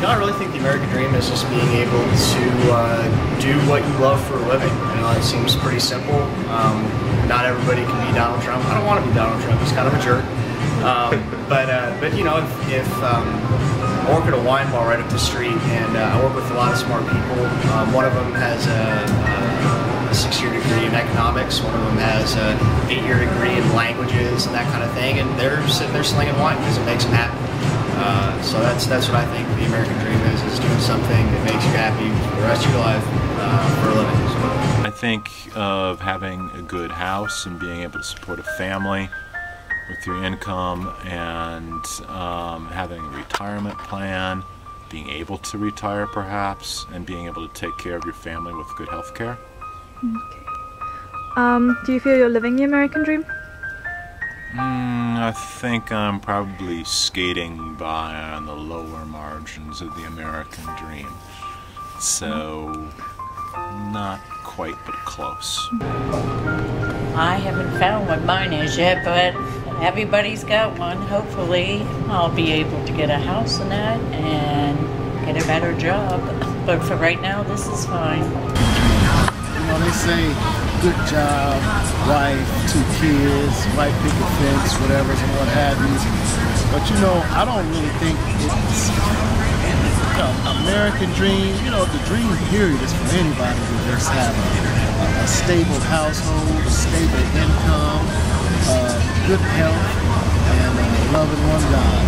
I really think the American dream is just being able to do what you love for a living. It seems pretty simple. Not everybody can be Donald Trump. I don't want to be Donald Trump. He's kind of a jerk. But you know, if I work at a wine bar right up the street, and I work with a lot of smart people. One of them has a 6-year degree in economics. One of them has an 8-year degree in languages and that kind of thing. And they're sitting there slinging wine because it makes them happy. So that's what I think the American dream is doing something that makes you happy for the rest of your life for a living. I think of having a good house and being able to support a family with your income, and having a retirement plan, being able to retire perhaps, and being able to take care of your family with good health care. Okay. Do you feel you're living the American dream? I think I'm probably skating by on the lower margins of the American dream. So, not quite, but close. I haven't found what mine is yet, but everybody's got one. Hopefully, I'll be able to get a house in that and get a better job. But for right now, this is fine. You know, they say good job, wife, 2 kids, white picket fence, whatever, and what have you. But you know, I don't really think it's American dream. You know, the dream period is for anybody to just have a stable household, a stable income, good health, and loving one God.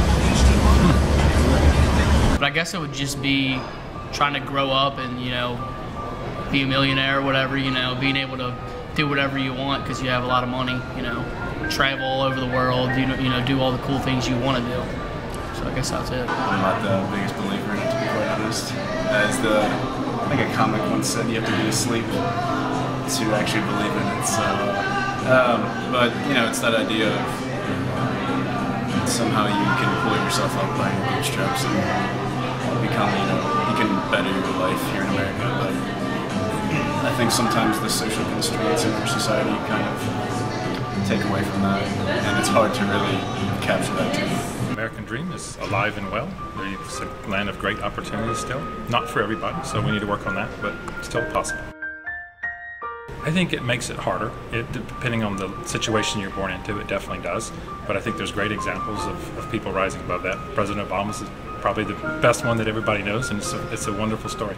But I guess it would just be trying to grow up and, you know, be a millionaire or whatever, you know, being able to do whatever you want because you have a lot of money, you know, travel all over the world, you know, do all the cool things you want to do. So I guess that's it. I'm not the biggest believer in it, to be quite honest. As I think a comic once said, you have to be asleep to actually believe in it. So, but you know, it's that idea of somehow you can pull yourself up by your bootstraps and become, you know, you can better your life here in America. But I think sometimes the social constraints in our society kind of take away from that, and it's hard to really capture that too. The American dream is alive and well. It's a land of great opportunities still. Not for everybody, so we need to work on that, but still possible. I think it makes it harder. Depending on the situation you're born into, it definitely does. But I think there's great examples of people rising above that. President Obama's is probably the best one that everybody knows, and it's a wonderful story.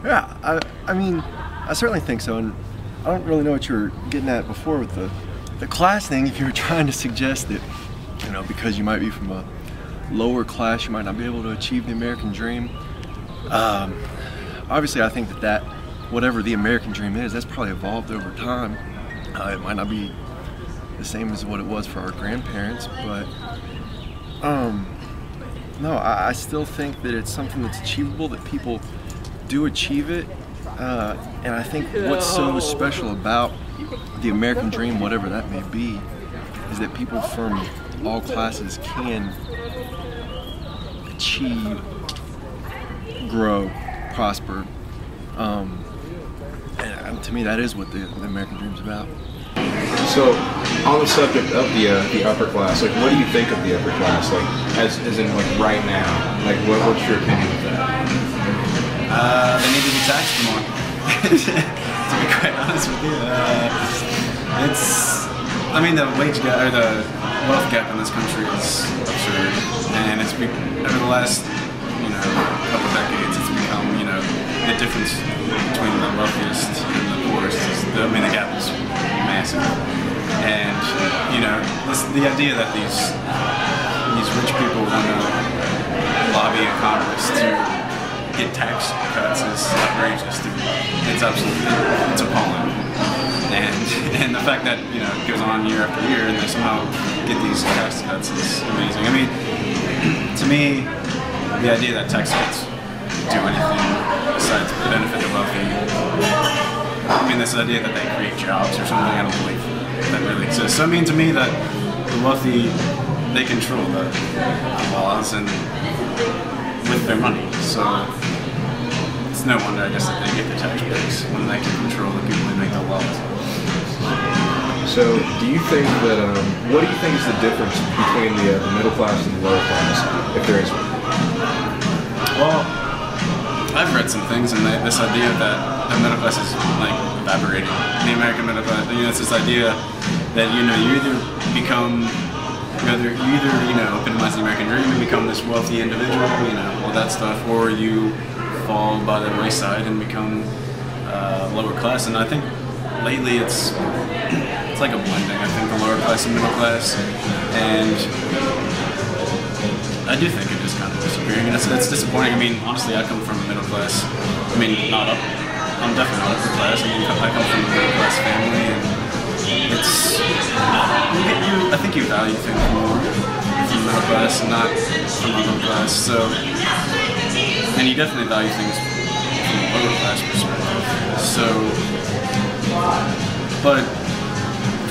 Yeah, I mean, I certainly think so, and I don't really know what you were getting at before with the class thing. If you were trying to suggest that, you know, because you might be from a lower class, you might not be able to achieve the American dream. Obviously, I think that whatever the American dream is, that's probably evolved over time. It might not be the same as what it was for our grandparents, but no, I still think that it's something that's achievable, that people do achieve it, and I think what's so special about the American dream, whatever that may be, is that people from all classes can achieve, grow, prosper, and to me that is what the American dream's about. So, on the subject of the upper class, like, what do you think of the upper class, like, as in, like, right now? Like, what's your opinion of that? They need to be taxed more, to be quite honest with you. I mean, the wage gap, or the wealth gap in this country is absurd, and it's over the last, you know, couple decades, it's become, you know, the difference between the wealthiest and the poorest the gap is massive, and, you know, the idea that these rich people want to lobby in Congress to get tax cuts is outrageous. It's appalling, and the fact that, you know, it goes on year after year and they somehow get these tax cuts is amazing. I mean, to me, the idea that tax cuts do anything besides benefit the wealthy, I mean, this idea that they create jobs or something, I don't believe that really exists. So I mean, to me, that the wealthy, they control the laws and with their money, so it's no wonder, I guess, that they get the tax breaks when they can control the people who make the laws. So, do you think that, what do you think is the difference between the middle class and the lower class, if there is one? Well, I've read some things, and this idea that the middle class is like evaporating. The American middle class, it's this idea that you either become, epitomize the American dream and become this wealthy individual, all that stuff, or you fall by the wayside and become lower class. And I think lately it's like a blending. I think the lower class and middle class, and I do think it is kind of disappearing, and it's disappointing. I mean, honestly, I come from a middle class. I mean, I'm definitely not upper class. I mean, I come from a middle class family, and I think you value things more from middle class and not from upper class. So, and you definitely value things from a lower class perspective. So, but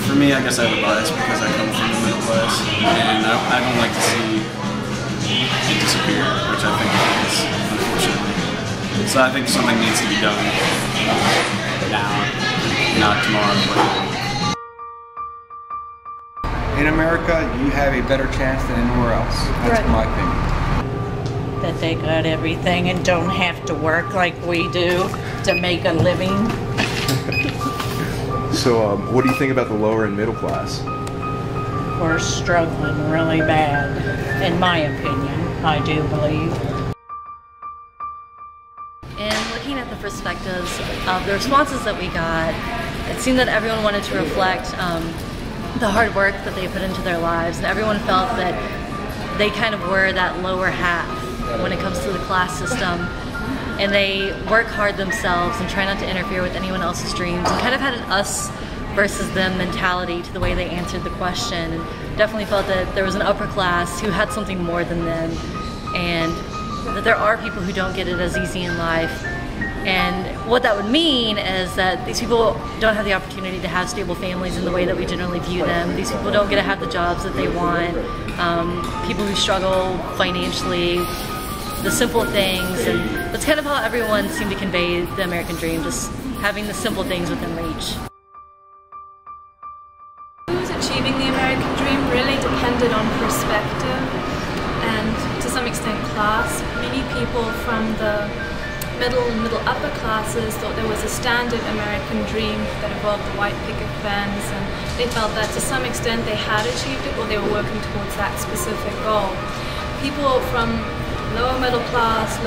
for me, I guess I have a bias because I come from the middle class, and I don't like to see it disappear, which I think it is, unfortunately. So I think something needs to be done now, not tomorrow, but in America, you have a better chance than anywhere else. That's my opinion. That they got everything and don't have to work like we do to make a living. So, what do you think about the lower and middle class? We're struggling really bad, in my opinion, I do believe. In looking at the perspectives of the responses that we got, it seemed that everyone wanted to reflect the hard work that they put into their lives, and everyone felt that they kind of were that lower half when it comes to the class system, and they work hard themselves and try not to interfere with anyone else's dreams, and kind of had an us versus them mentality to the way they answered the question, and definitely felt that there was an upper class who had something more than them, and that there are people who don't get it as easy in life. And what that would mean is that these people don't have the opportunity to have stable families in the way that we generally view them. These people don't get to have the jobs that they want. People who struggle financially, the simple things, and that's kind of how everyone seemed to convey the American dream, just having the simple things within reach. Who's achieving the American dream really depended on perspective and to some extent class. Many people from the middle and middle upper classes thought there was a standard American dream that involved the white picket fence, and they felt that to some extent they had achieved it or they were working towards that specific goal. People from lower middle class,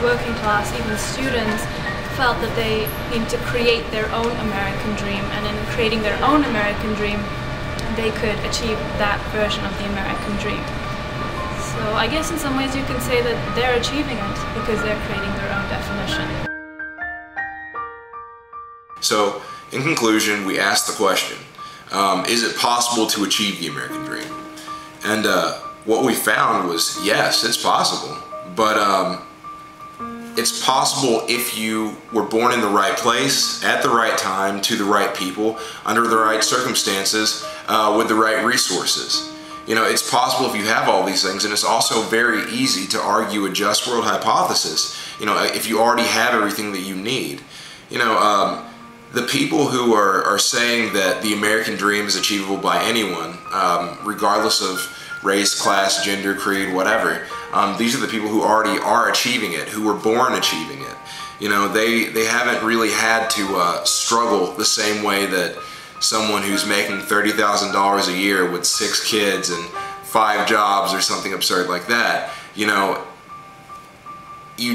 working class, even students felt that they needed to create their own American dream, and in creating their own American dream they could achieve that version of the American dream. So I guess in some ways you can say that they're achieving it because they're creating their own definition. So, in conclusion, we asked the question, is it possible to achieve the American dream? And what we found was, yes, it's possible. But it's possible if you were born in the right place, at the right time, to the right people, under the right circumstances, with the right resources. It's possible if you have all these things, and it's also very easy to argue a just world hypothesis, if you already have everything that you need. The people who are saying that the American dream is achievable by anyone, regardless of race, class, gender, creed, whatever, these are the people who already are achieving it, who were born achieving it. They haven't really had to struggle the same way that someone who's making $30,000 a year with 6 kids and 5 jobs or something absurd like that. You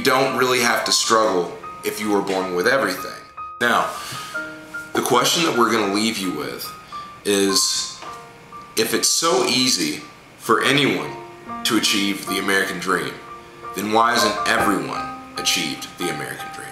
don't really have to struggle if you were born with everything. Now, the question that we're going to leave you with is, if it's so easy for anyone to achieve the American dream, then why hasn't everyone achieved the American dream?